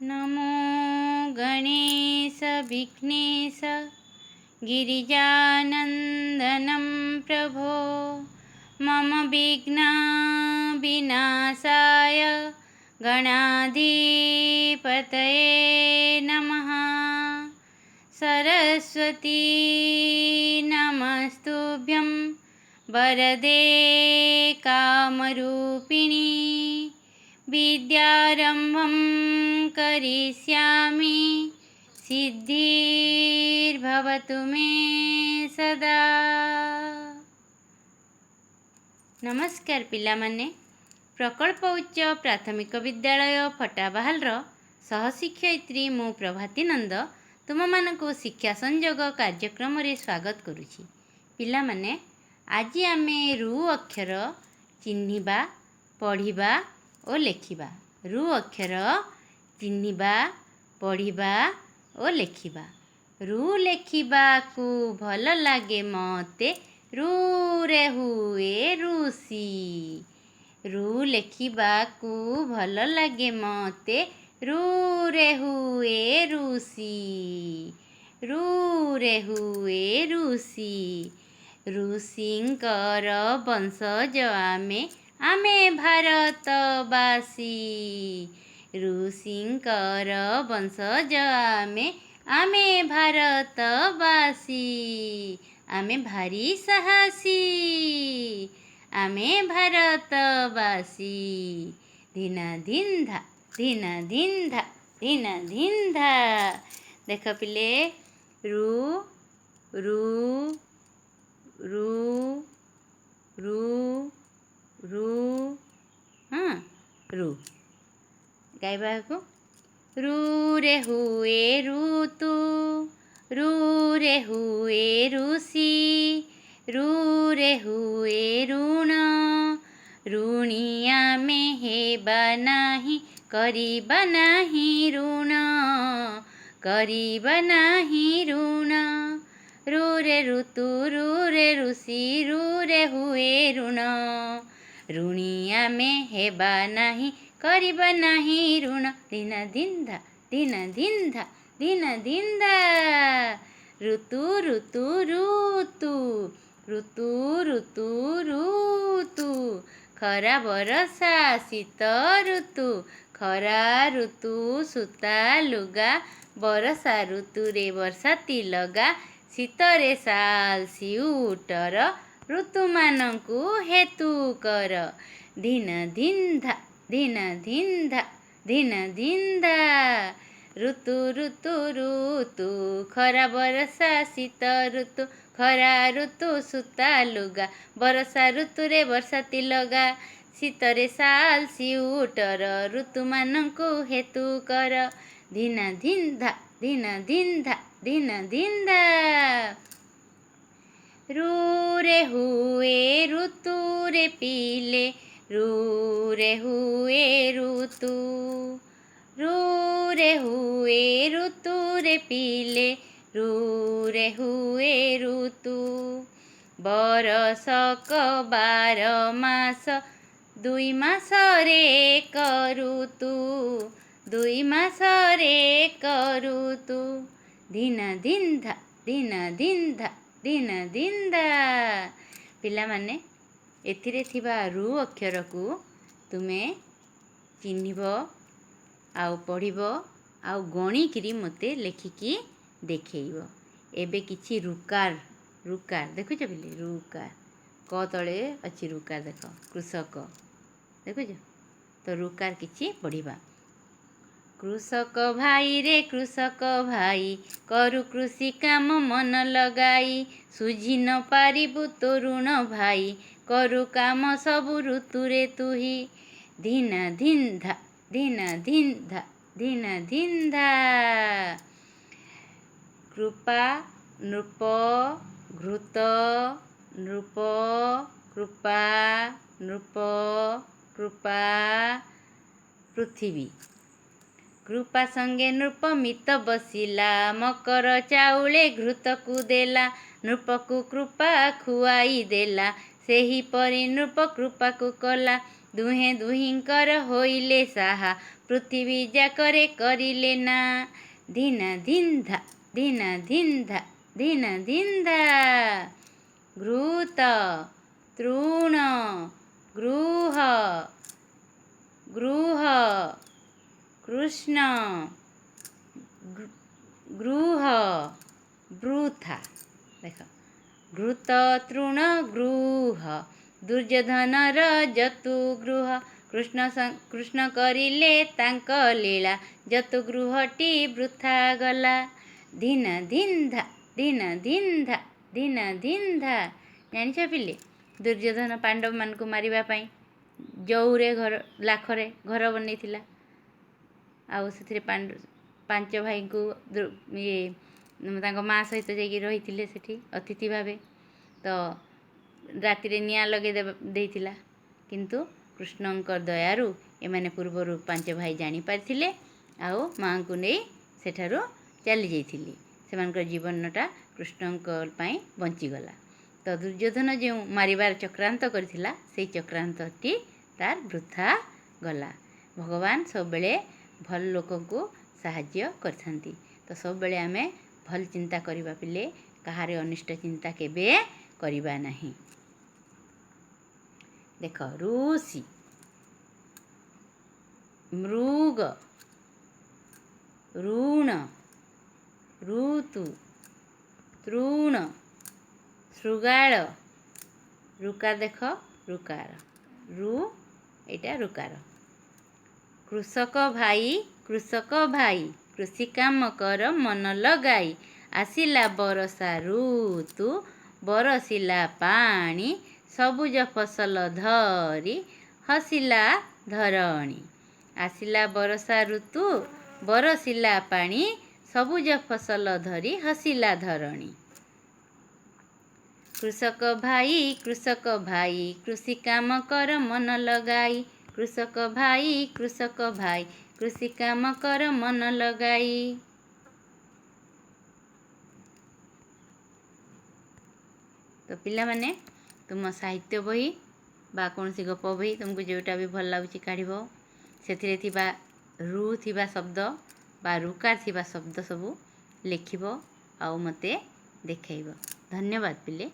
नमो गणेश विघ्नेश गिरिजानन्दनं प्रभो मम विघ्नविनाशाय गणाधिपतये नमः। सरस्वती नमस्तुभ्यं वरदे कामरूपिणी विद्यारम्भं करिष्यामि सिद्धिर्भवतु मे सदा। नमस्कार पिलामाने, प्रकल्प उच्च प्राथमिक विद्यालय फटाबाहालर सहशिक्षयित्री मु प्रभाती नंद तुम मानकु शिक्षा संयोग कार्यक्रम रे स्वागत करुछि। पिलामाने, आज आमे रु अक्षर चिन्हिबा, पढ़िबा और लेखिबा। रु अक्षर चिन्हिबा, पढ़िबा और लेखिबा। रु लेखिबा को भल लागे मते, रु रे हुए रुसी। रु लेखिबा को भल लागे मते, रु रे हुए रुसी। रु रे हुए रुसी। ऋषिंकर वंशज आमे भारतवासी। ऋषिंकर वंशज आमे भारतवासी। आमे भारी साहसी, आमे भारतवासी। धिन धिंधा धिन धिंधा धिन धिंधा। देख पिले, रु रु रु रु रु हाँ रु गाइबा को रु रे हुए ऋतु, रु रे हुए ऋषि, रु रे हुए ऋण। ऋणिया में हेबा नाही, करिबा नाही ऋण, करिबा नाही ऋण। रु रे ऋतु, रु रे ऋषि, रु रे हुए ऋण। ऋणिया में हेबा नाही, करिबा नाही ऋण। धिन धिंधा धिन धिंधा धिन धिंधा। ऋतु ऋतु ऋतु, ऋतु ऋतु ऋतु। खरा बरसा शीत ऋतु, खरा ऋतु सूता लुगा। बरसा ऋतु रे बरसाती लगा, शीतरे साल सिउटर। ऋतु मानकु हेतु कर। धिन धिंधा धिन धिंधा धिन धिंधा। ऋतु ऋतु ऋतु, खरा बरसा शीत ऋतु, खरा ऋतु सूता लुगा। बरसा ऋतु रे बरसाती लगा, शीतरे साल सिउटर। ऋतु मानकु हेतु कर। धिन धिंधा धिन धिंधा धिन धिंधा। रु रे हुए ऋतु रे पीले, रु रे हुए ऋतु। रु रे हुए ऋतु रे पीले, रु रे हुए ऋतु। बरसक 12 मास, 2 मास रे एक ऋतु, 2 मास रे एक ऋतु। धिन धिंधा धिन धिंधा धिन धिंधा। पिलामाने, एथिरे थिबा रु अक्षर को तुमे चिन्हिब, आउ पढ़िब, आउ गणिकी मते लेखिकी देखैब। एबे किछि रुकार, रुकार देखुछ पिले, रुकार क तळे अछि रुकार। देख कृषक देखुछ तो रुकार किछि पढ़िबा। कृषक भाई रे कृषक भाई, करु कृषि काम मन लगाई। सुझी न पारिबु तो ऋण भाई, करु काम सबु ऋतु रे तुही। धिन धिंधा धिन धिंधा धिन धिंधा। कृपा नृप, घृत नृप, कृपा नृप, कृपा पृथ्वी। कृपा संगे नृप मित बसिला, मकर चाउले घृत को देला। नृप को कृपा खुआई देला, सेही परि नृप कृपा को कला। ଦୁହେଁ ଦୁହିଁଙ୍କର ହୋଇଲେ ସାହା, ପୃଥିବୀ ଯାକରେ କରିଲେ ନା। ଧିନ ଧିନ୍ଧା ଧିନ ଧିନ୍ଧା ଧିନ ଧିନ୍ଧା। ଘୃତ ତୃଣ ଗୃହ ଗୃହ କୃଷ୍ଣ ଗୃହ ବୃଥା। ଦେଖ ଘୃତ ତୃଣ ଗୃହ, ଦୁର୍ଯ୍ୟୋଧନର ଯତୁଗୃହ। କୃଷ୍ଣ କରିଲେ ତାଙ୍କ ଲୀଳା, ଯତୁଗୃହଟି ବୃଥା ଗଲା। ଧିନ ଧିନ୍ଧା ଧିନ ଧିନ୍ଧା ଧିନ ଧିନ୍ଧା। ଜାଣିଛ ପିଲେ, ଦୁର୍ଯ୍ୟୋଧନ ପାଣ୍ଡବମାନଙ୍କୁ ମାରିବା ପାଇଁ ଜଉରେ ଲାଖରେ ଘର ବନେଇଥିଲା। ଆଉ ସେଥିରେ ପାଞ୍ଚ ଭାଇଙ୍କୁ ତାଙ୍କ ମା ସହିତ ଯାଇକି ରହିଥିଲେ ସେଠି ଅତିଥି ଭାବେ। ତ ରାତିରେ ନିଆଁ ଲଗାଇ ଦେଇଥିଲା, କିନ୍ତୁ କୃଷ୍ଣଙ୍କ ଦୟାରୁ ଏମାନେ ପୂର୍ବରୁ ପାଞ୍ଚ ଭାଇ ଜାଣିପାରିଥିଲେ ଆଉ ମାଆଙ୍କୁ ନେଇ ସେଠାରୁ ଚାଲି ଯାଇଥିଲେ। ସେମାନଙ୍କର ଜୀବନଟା କୃଷ୍ଣଙ୍କ ପାଇଁ ବଞ୍ଚିଗଲା। ତ ଦୁର୍ଯ୍ୟୋଧନ ଯେଉଁ ମାରିବାର ଚକ୍ରାନ୍ତ କରିଥିଲା, ସେଇ ଚକ୍ରାନ୍ତଟି ତାର ବୃଥା ଗଲା। ଭଗବାନ ସବୁବେଳେ ଭଲ ଲୋକଙ୍କୁ ସାହାଯ୍ୟ କରିଥାନ୍ତି। ତ ସବୁବେଳେ ଆମେ ଭଲ ଚିନ୍ତା କରିବା ପିଲେ, କାହାର ଅନିଷ୍ଟ ଚିନ୍ତା କେବେ କରିବା ନାହିଁ। ଦେଖ ଋଷି, ମୃଗ, ଋଣ, ଋତୁ, ତୃଣ, ଶୃଗାଳ, ଋକାର। ଦେଖ ଋକାର, ଏଇଟା ଋକାର। କୃଷକ ଭାଇ କୃଷି କାମ କର ମନ ଲଗାଇ, ଆସିଲା ବର୍ଷା ଋତୁ ବରଷିଲା ପାଣି, ସବୁଜ ଫସଲ ଧରି ହସିଲା ଧରଣୀ। ଆସିଲା ବର୍ଷା ଋତୁ ବରଷିଲା ପାଣି, ସବୁଜ ଫସଲ ଧରି ହସିଲା ଧରଣୀ। କୃଷକ ଭାଇ କୃଷି କାମ କର ମନ ଲଗାଇ, କୃଷକ ଭାଇ କୃଷି କାମ କର ମନ ଲଗାଇ। ତ ପିଲାମାନେ, ତୁମ ସାହିତ୍ୟ ବହି ବା କୌଣସି ଗପ ବହି ତୁମକୁ ଯେଉଁଟା ବି ଭଲ ଲାଗୁଛି କାଢ଼ିବ। ସେଥିରେ ଥିବା ଥିବା ଶବ୍ଦ ବା ଋକାର ଥିବା ଶବ୍ଦ ସବୁ ଲେଖିବ ଆଉ ମୋତେ ଦେଖାଇବ। ଧନ୍ୟବାଦ ପିଲେ।